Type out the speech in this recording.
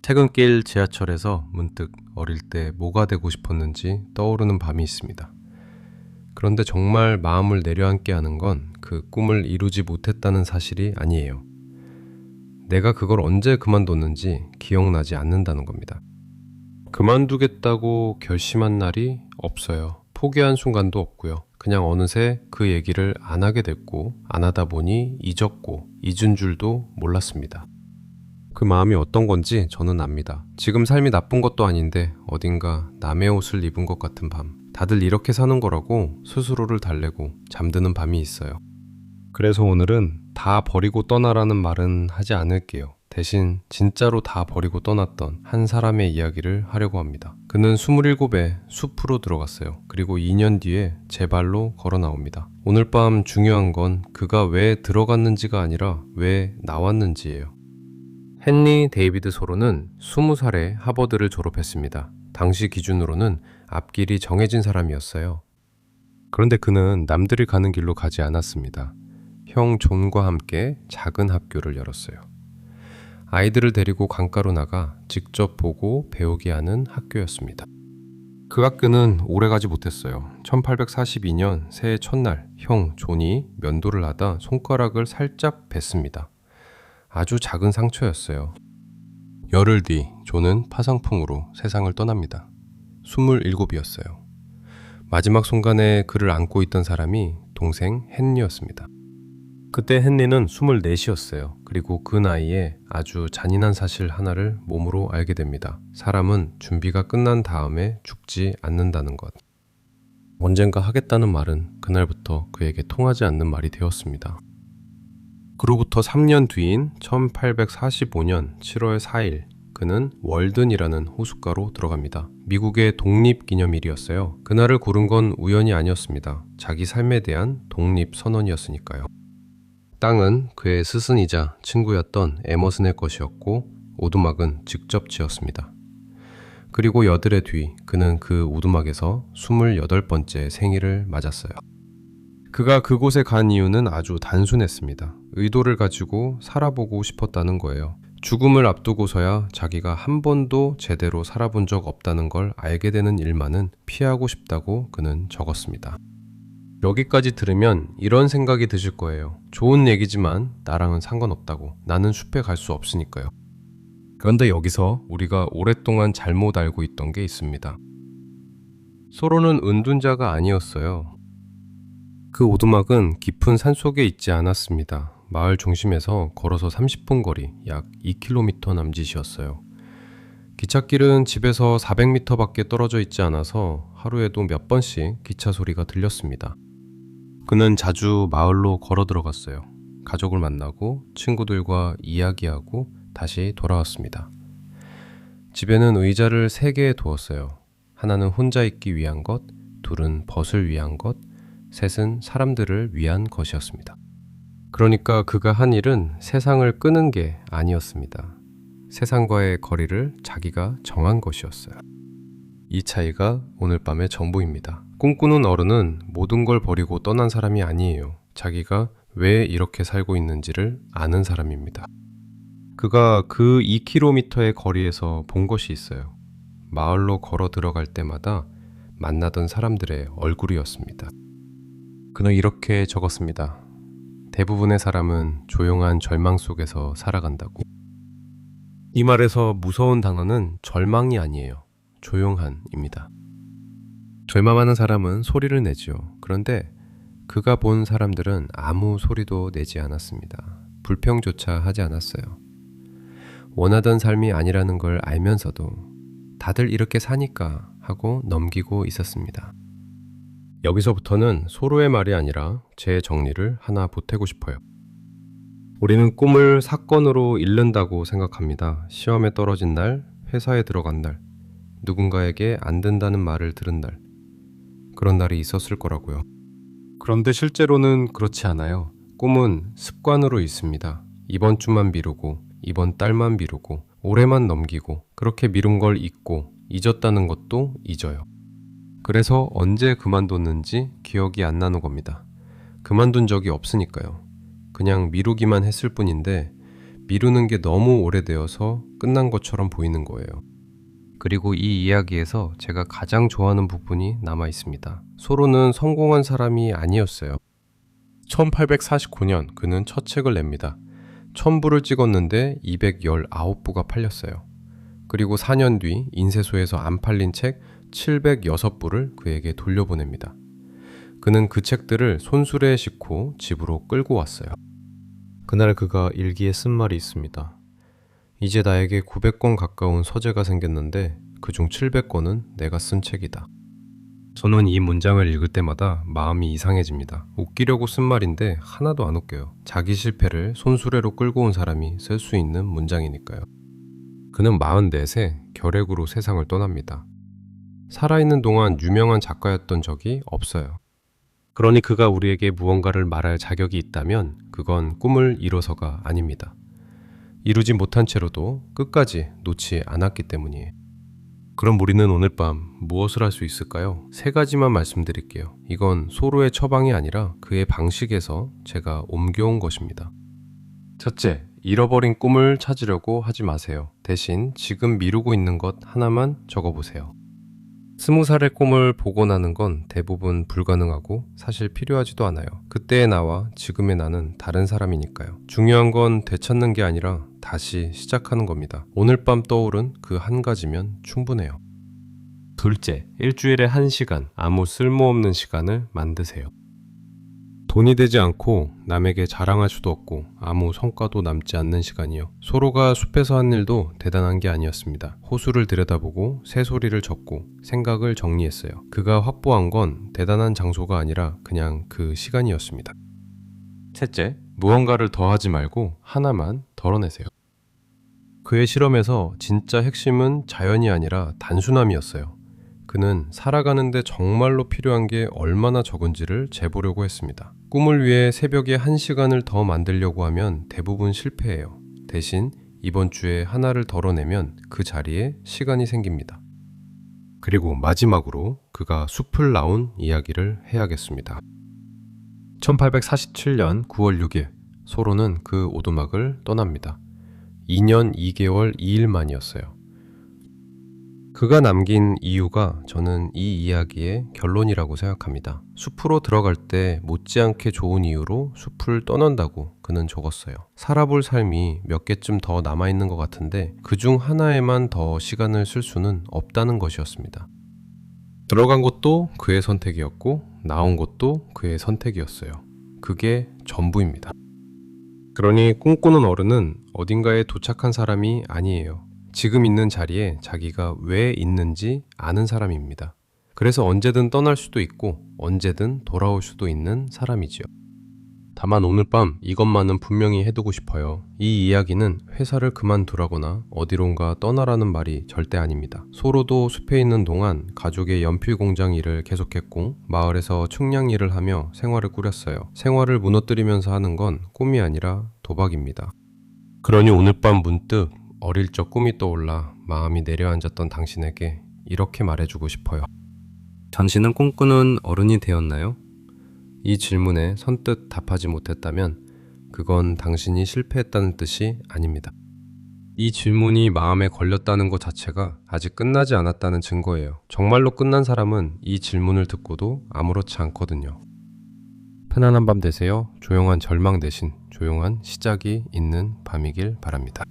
퇴근길 지하철에서 문득 어릴 때 뭐가 되고 싶었는지 떠오르는 밤이 있습니다. 그런데 정말 마음을 내려앉게 하는 건 그 꿈을 이루지 못했다는 사실이 아니에요. 내가 그걸 언제 그만뒀는지 기억나지 않는다는 겁니다. 그만두겠다고 결심한 날이 없어요. 포기한 순간도 없고요. 그냥 어느새 그 얘기를 안 하게 됐고, 안 하다 보니 잊었고, 잊은 줄도 몰랐습니다. 그 마음이 어떤 건지 저는 압니다. 지금 삶이 나쁜 것도 아닌데 어딘가 남의 옷을 입은 것 같은 밤. 다들 이렇게 사는 거라고 스스로를 달래고 잠드는 밤이 있어요. 그래서 오늘은 다 버리고 떠나라는 말은 하지 않을게요. 대신 진짜로 다 버리고 떠났던 한 사람의 이야기를 하려고 합니다. 그는 27에 숲으로 들어갔어요. 그리고 2년 뒤에 제 발로 걸어 나옵니다. 오늘 밤 중요한 건 그가 왜 들어갔는지가 아니라 왜 나왔는지예요. 헨리 데이비드 소로는 20살에 하버드를 졸업했습니다. 당시 기준으로는 앞길이 정해진 사람이었어요. 그런데 그는 남들이 가는 길로 가지 않았습니다. 형 존과 함께 작은 학교를 열었어요. 아이들을 데리고 강가로 나가 직접 보고 배우게 하는 학교였습니다. 그 학교는 오래가지 못했어요. 1842년 새해 첫날 형 존이 면도를 하다 손가락을 살짝 뱄습니다. 아주 작은 상처였어요. 열흘 뒤 존은 파상풍으로 세상을 떠납니다. 27이었어요. 마지막 순간에 그를 안고 있던 사람이 동생 헨리였습니다. 그때 헨리는 24이었어요. 그리고 그 나이에 아주 잔인한 사실 하나를 몸으로 알게 됩니다. 사람은 준비가 끝난 다음에 죽지 않는다는 것. 언젠가 하겠다는 말은 그날부터 그에게 통하지 않는 말이 되었습니다. 그로부터 3년 뒤인 1845년 7월 4일 그는 월든이라는 호숫가로 들어갑니다. 미국의 독립기념일이었어요. 그날을 고른 건 우연이 아니었습니다. 자기 삶에 대한 독립선언이었으니까요. 땅은 그의 스승이자 친구였던 에머슨의 것이었고 오두막은 직접 지었습니다. 그리고 여드레 뒤 그는 그 오두막에서 28번째 생일을 맞았어요. 그가 그곳에 간 이유는 아주 단순했습니다. 의도를 가지고 살아보고 싶었다는 거예요. 죽음을 앞두고서야 자기가 한 번도 제대로 살아본 적 없다는 걸 알게 되는 일만은 피하고 싶다고 그는 적었습니다. 여기까지 들으면 이런 생각이 드실 거예요. 좋은 얘기지만 나랑은 상관없다고. 나는 숲에 갈 수 없으니까요. 그런데 여기서 우리가 오랫동안 잘못 알고 있던 게 있습니다. 소로는 은둔자가 아니었어요. 그 오두막은 깊은 산속에 있지 않았습니다. 마을 중심에서 걸어서 30분 거리, 약 2km 남짓이었어요. 기찻길은 집에서 400m밖에 떨어져 있지 않아서 하루에도 몇 번씩 기차 소리가 들렸습니다. 그는 자주 마을로 걸어 들어갔어요. 가족을 만나고 친구들과 이야기하고 다시 돌아왔습니다. 집에는 의자를 3개 두었어요. 하나는 혼자 있기 위한 것, 둘은 벗을 위한 것, 셋은 사람들을 위한 것이었습니다. 그러니까 그가 한 일은 세상을 끄는 게 아니었습니다. 세상과의 거리를 자기가 정한 것이었어요. 이 차이가 오늘 밤의 전부입니다. 꿈꾸는 어른은 모든 걸 버리고 떠난 사람이 아니에요. 자기가 왜 이렇게 살고 있는지를 아는 사람입니다. 그가 그 2km의 거리에서 본 것이 있어요. 마을로 걸어 들어갈 때마다 만나던 사람들의 얼굴이었습니다. 그는 이렇게 적었습니다. 대부분의 사람은 조용한 절망 속에서 살아간다고. 이 말에서 무서운 단어는 절망이 아니에요. 조용한입니다. 절망하는 사람은 소리를 내지요. 그런데 그가 본 사람들은 아무 소리도 내지 않았습니다. 불평조차 하지 않았어요. 원하던 삶이 아니라는 걸 알면서도 다들 이렇게 사니까 하고 넘기고 있었습니다. 여기서부터는 소로의 말이 아니라 제 정리를 하나 보태고 싶어요. 우리는 꿈을 사건으로 잃는다고 생각합니다. 시험에 떨어진 날, 회사에 들어간 날, 누군가에게 안 된다는 말을 들은 날, 그런 날이 있었을 거라고요. 그런데 실제로는 그렇지 않아요. 꿈은 습관으로 있습니다. 이번 주만 미루고, 이번 달만 미루고, 올해만 넘기고, 그렇게 미룬 걸 잊고, 잊었다는 것도 잊어요. 그래서 언제 그만뒀는지 기억이 안 나는 겁니다. 그만둔 적이 없으니까요. 그냥 미루기만 했을 뿐인데 미루는 게 너무 오래되어서 끝난 것처럼 보이는 거예요. 그리고 이 이야기에서 제가 가장 좋아하는 부분이 남아 있습니다. 소로는 성공한 사람이 아니었어요. 1849년 그는 첫 책을 냅니다. 1000부를 찍었는데 219부가 팔렸어요. 그리고 4년 뒤 인쇄소에서 안 팔린 책 706부를 그에게 돌려보냅니다. 그는 그 책들을 손수레에 싣고 집으로 끌고 왔어요. 그날 그가 일기에 쓴 말이 있습니다. 이제 나에게 900권 가까운 서재가 생겼는데 그중 700권은 내가 쓴 책이다. 저는 이 문장을 읽을 때마다 마음이 이상해집니다. 웃기려고 쓴 말인데 하나도 안 웃겨요. 자기 실패를 손수레로 끌고 온 사람이 쓸 수 있는 문장이니까요. 그는 44세 결핵으로 세상을 떠납니다. 살아있는 동안 유명한 작가였던 적이 없어요. 그러니 그가 우리에게 무언가를 말할 자격이 있다면 그건 꿈을 이뤄서가 아닙니다. 이루지 못한 채로도 끝까지 놓지 않았기 때문이에요. 그럼 우리는 오늘 밤 무엇을 할 수 있을까요? 3가지만 말씀드릴게요. 이건 소로의 처방이 아니라 그의 방식에서 제가 옮겨온 것입니다. 첫째, 잃어버린 꿈을 찾으려고 하지 마세요. 대신 지금 미루고 있는 것 하나만 적어보세요. 20살의 꿈을 복원하는 건 대부분 불가능하고 사실 필요하지도 않아요. 그때의 나와 지금의 나는 다른 사람이니까요. 중요한 건 되찾는 게 아니라 다시 시작하는 겁니다. 오늘 밤 떠오른 그 한 가지면 충분해요. 둘째, 일주일에 1시간 아무 쓸모없는 시간을 만드세요. 돈이 되지 않고 남에게 자랑할 수도 없고 아무 성과도 남지 않는 시간이요. 소로가 숲에서 한 일도 대단한 게 아니었습니다. 호수를 들여다보고 새소리를 적고 생각을 정리했어요. 그가 확보한 건 대단한 장소가 아니라 그냥 그 시간이었습니다. 셋째, 무언가를 더하지 말고 하나만 덜어내세요. 그의 실험에서 진짜 핵심은 자연이 아니라 단순함이었어요. 그는 살아가는데 정말로 필요한 게 얼마나 적은지를 재보려고 했습니다. 꿈을 위해 새벽에 1시간을 더 만들려고 하면 대부분 실패해요. 대신 이번 주에 하나를 덜어내면 그 자리에 시간이 생깁니다. 그리고 마지막으로 그가 숲을 나온 이야기를 해야겠습니다. 1847년 9월 6일 소로는 그 오두막을 떠납니다. 2년 2개월 2일 만이었어요. 그가 남긴 이유가 저는 이 이야기의 결론이라고 생각합니다. 숲으로 들어갈 때 못지않게 좋은 이유로 숲을 떠난다고 그는 적었어요. 살아볼 삶이 몇 개쯤 더 남아있는 것 같은데 그중 하나에만 더 시간을 쓸 수는 없다는 것이었습니다. 들어간 것도 그의 선택이었고 나온 것도 그의 선택이었어요. 그게 전부입니다. 그러니 꿈꾸는 어른은 어딘가에 도착한 사람이 아니에요. 지금 있는 자리에 자기가 왜 있는지 아는 사람입니다. 그래서 언제든 떠날 수도 있고 언제든 돌아올 수도 있는 사람이지요. 다만 오늘 밤 이것만은 분명히 해두고 싶어요. 이 이야기는 회사를 그만두라거나 어디론가 떠나라는 말이 절대 아닙니다. 소로도 숲에 있는 동안 가족의 연필 공장 일을 계속했고 마을에서 측량 일을 하며 생활을 꾸렸어요. 생활을 무너뜨리면서 하는 건 꿈이 아니라 도박입니다. 그러니 오늘 밤 문득 어릴 적 꿈이 떠올라 마음이 내려앉았던 당신에게 이렇게 말해주고 싶어요. 당신은 꿈꾸는 어른이 되었나요? 이 질문에 선뜻 답하지 못했다면 그건 당신이 실패했다는 뜻이 아닙니다. 이 질문이 마음에 걸렸다는 것 자체가 아직 끝나지 않았다는 증거예요. 정말로 끝난 사람은 이 질문을 듣고도 아무렇지 않거든요. 편안한 밤 되세요. 조용한 절망 대신 조용한 시작이 있는 밤이길 바랍니다.